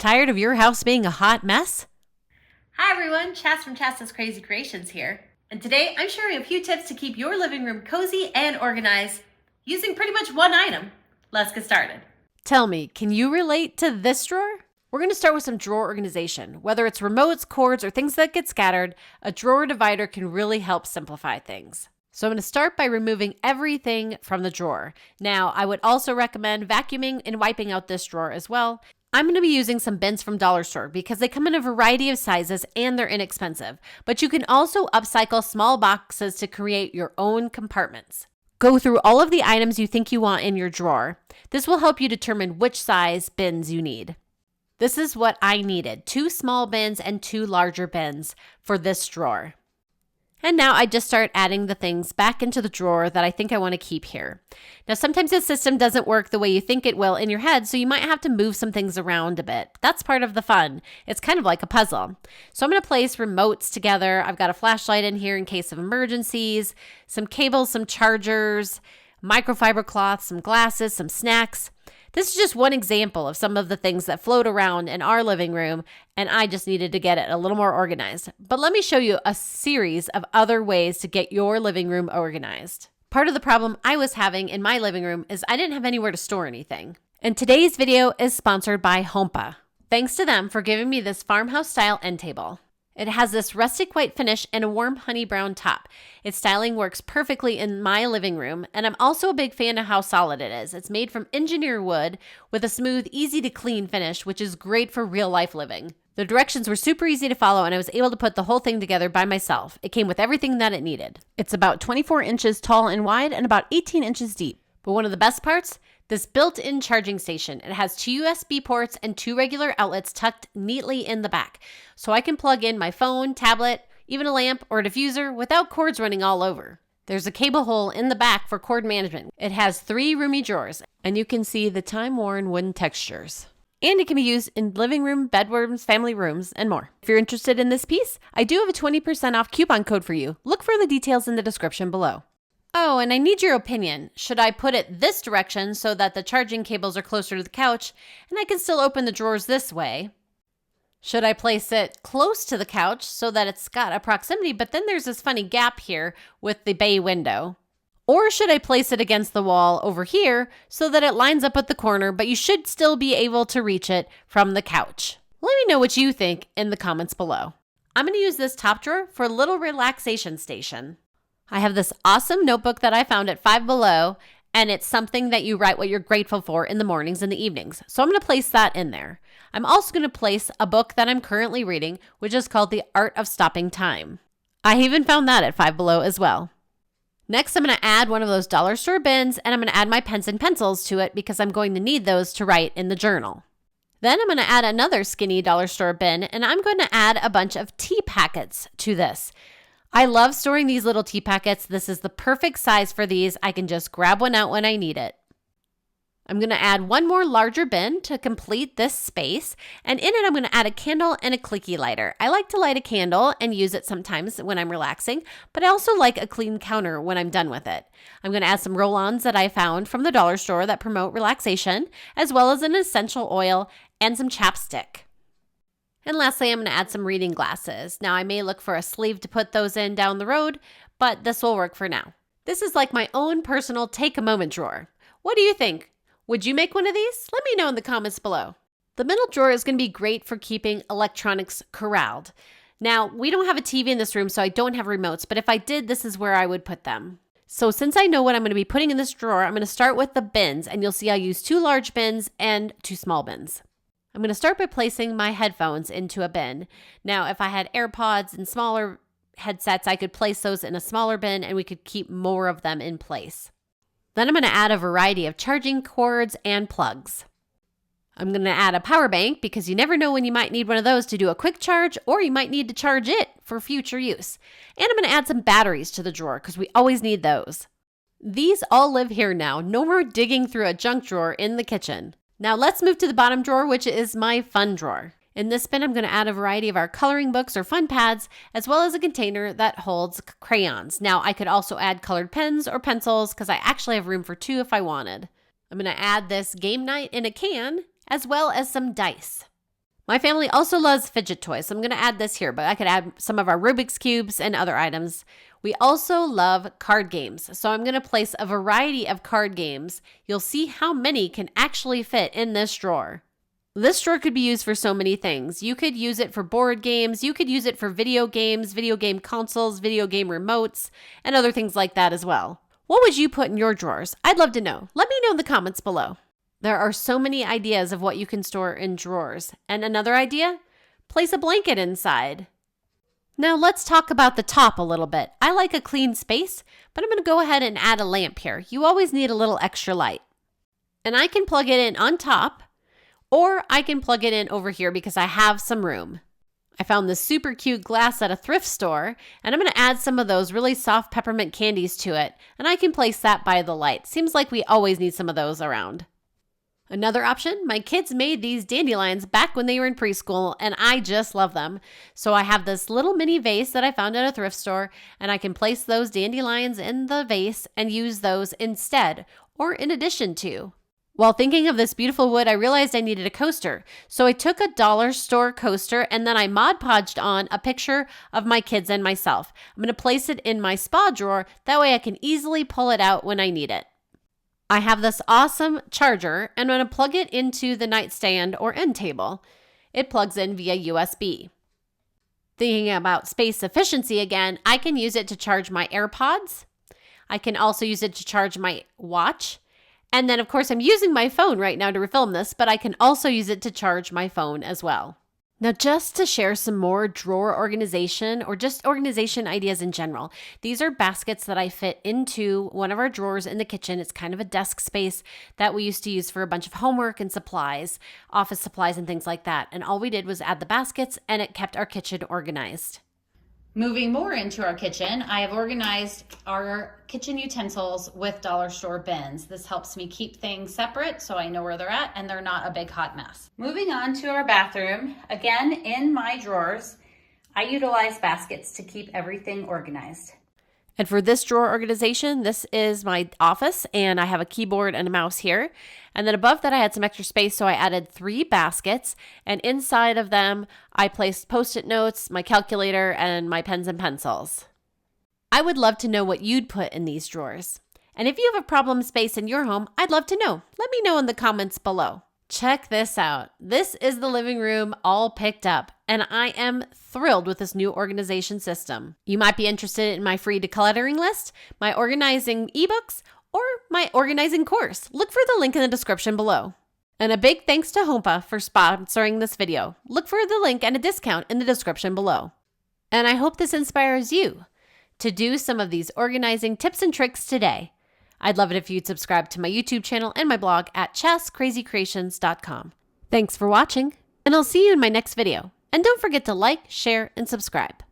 Tired of your house being a hot mess? Hi everyone, Chas from Chascrazycreations here. And today I'm sharing a few tips to keep your living room cozy and organized using pretty much one item. Let's get started. Tell me, can you relate to this drawer? We're going to start with some drawer organization. Whether it's remotes, cords, or things that get scattered, a drawer divider can really help simplify things. So I'm going to start by removing everything from the drawer. Now, I would also recommend vacuuming and wiping out this drawer as well. I'm going to be using some bins from Dollar Store because they come in a variety of sizes and they're inexpensive. But you can also upcycle small boxes to create your own compartments. Go through all of the items you think you want in your drawer. This will help you determine which size bins you need. This is what I needed: 2 small bins and 2 larger bins for this drawer. And now I just start adding the things back into the drawer that I think I want to keep here. Now, sometimes the system doesn't work the way you think it will in your head, so you might have to move some things around a bit. That's part of the fun. It's kind of like a puzzle. So I'm going to place remotes together. I've got a flashlight in here in case of emergencies, some cables, some chargers, microfiber cloth, some glasses, some snacks. This is just one example of some of the things that float around in our living room, and I just needed to get it a little more organized. But let me show you a series of other ways to get your living room organized. Part of the problem I was having in my living room is I didn't have anywhere to store anything. And today's video is sponsored by HOMMPA. Thanks to them for giving me this farmhouse-style end table. It has this rustic white finish and a warm honey brown top. Its styling works perfectly in my living room, and I'm also a big fan of how solid it is. It's made from engineered wood with a smooth, easy to clean finish, which is great for real life living. The directions were super easy to follow, and I was able to put the whole thing together by myself. It came with everything that it needed. It's about 24 inches tall and wide and about 18 inches deep. But one of the best parts? This built-in charging station. It has 2 USB ports and 2 regular outlets tucked neatly in the back. So I can plug in my phone, tablet, even a lamp or a diffuser without cords running all over. There's a cable hole in the back for cord management. It has 3 roomy drawers, and you can see the time-worn wooden textures. And it can be used in living room, bedrooms, family rooms, and more. If you're interested in this piece, I do have a 20% off coupon code for you. Look for the details in the description below. Oh, and I need your opinion. Should I put it this direction so that the charging cables are closer to the couch and I can still open the drawers this way? Should I place it close to the couch so that it's got a proximity, but then there's this funny gap here with the bay window? Or should I place it against the wall over here so that it lines up at the corner, but you should still be able to reach it from the couch? Let me know what you think in the comments below. I'm going to use this top drawer for a little relaxation station. I have this awesome notebook that I found at Five Below, and it's something that you write what you're grateful for in the mornings and the evenings. So I'm going to place that in there. I'm also going to place a book that I'm currently reading, which is called The Art of Stopping Time. I even found that at Five Below as well. Next, I'm going to add one of those dollar store bins, and I'm going to add my pens and pencils to it because I'm going to need those to write in the journal. Then I'm going to add another skinny dollar store bin, and I'm going to add a bunch of tea packets to this. I love storing these little tea packets. This is the perfect size for these. I can just grab one out when I need it. I'm going to add one more larger bin to complete this space. And in it, I'm going to add a candle and a clicky lighter. I like to light a candle and use it sometimes when I'm relaxing, but I also like a clean counter when I'm done with it. I'm going to add some roll-ons that I found from the dollar store that promote relaxation, as well as an essential oil and some chapstick. And lastly, I'm going to add some reading glasses. Now, I may look for a sleeve to put those in down the road, but this will work for now. This is like my own personal take a moment drawer. What do you think? Would you make one of these? Let me know in the comments below. The middle drawer is going to be great for keeping electronics corralled. Now, we don't have a TV in this room, so I don't have remotes, but if I did, this is where I would put them. So since I know what I'm going to be putting in this drawer, I'm going to start with the bins, and you'll see I use 2 large bins and 2 small bins. I'm going to start by placing my headphones into a bin. Now, if I had AirPods and smaller headsets, I could place those in a smaller bin and we could keep more of them in place. Then I'm going to add a variety of charging cords and plugs. I'm going to add a power bank because you never know when you might need one of those to do a quick charge, or you might need to charge it for future use. And I'm going to add some batteries to the drawer because we always need those. These all live here now. No more digging through a junk drawer in the kitchen. Now let's move to the bottom drawer, which is my fun drawer. In this bin, I'm going to add a variety of our coloring books or fun pads, as well as a container that holds crayons. Now, I could also add colored pens or pencils because I actually have room for 2 if I wanted. I'm going to add this game night in a can, as well as some dice. My family also loves fidget toys, so I'm going to add this here, but I could add some of our Rubik's Cubes and other items. We also love card games, so I'm going to place a variety of card games. You'll see how many can actually fit in this drawer. This drawer could be used for so many things. You could use it for board games, you could use it for video games, video game consoles, video game remotes, and other things like that as well. What would you put in your drawers? I'd love to know. Let me know in the comments below. There are so many ideas of what you can store in drawers. And another idea? Place a blanket inside. Now let's talk about the top a little bit. I like a clean space, but I'm going to go ahead and add a lamp here. You always need a little extra light. And I can plug it in on top, or I can plug it in over here because I have some room. I found this super cute glass at a thrift store, and I'm going to add some of those really soft peppermint candies to it, and I can place that by the light. Seems like we always need some of those around. Another option, my kids made these dandelions back when they were in preschool, and I just love them. So I have this little mini vase that I found at a thrift store, and I can place those dandelions in the vase and use those instead or in addition to. While thinking of this beautiful wood, I realized I needed a coaster. So I took a dollar store coaster and then I Mod Podged on a picture of my kids and myself. I'm going to place it in my spa drawer. That way I can easily pull it out when I need it. I have this awesome charger and I'm going to plug it into the nightstand or end table. It plugs in via USB. Thinking about space efficiency again, I can use it to charge my AirPods. I can also use it to charge my watch. And then, of course, I'm using my phone right now to refilm this, but I can also use it to charge my phone as well. Now, just to share some more drawer organization or just organization ideas in general, these are baskets that I fit into one of our drawers in the kitchen. It's kind of a desk space that we used to use for a bunch of homework and supplies, office supplies and things like that. And all we did was add the baskets and it kept our kitchen organized. Moving more into our kitchen, I have organized our kitchen utensils with dollar store bins. This helps me keep things separate so I know where they're at and they're not a big hot mess. Moving on to our bathroom, again in my drawers, I utilize baskets to keep everything organized. And for this drawer organization, this is my office and I have a keyboard and a mouse here. And then above that I had some extra space, so I added 3 baskets and inside of them I placed Post-it notes, my calculator, and my pens and pencils. I would love to know what you'd put in these drawers. And if you have a problem space in your home, I'd love to know. Let me know in the comments below. Check this out. This is the living room all picked up, and I am thrilled with this new organization system. You might be interested in my free decluttering list, my organizing ebooks, or my organizing course. Look for the link in the description below. And a big thanks to HOMMPA for sponsoring this video. Look for the link and a discount in the description below. And I hope this inspires you to do some of these organizing tips and tricks today. I'd love it if you'd subscribe to my YouTube channel and my blog at chascrazycreations.com. Thanks for watching, and I'll see you in my next video. And don't forget to like, share, and subscribe.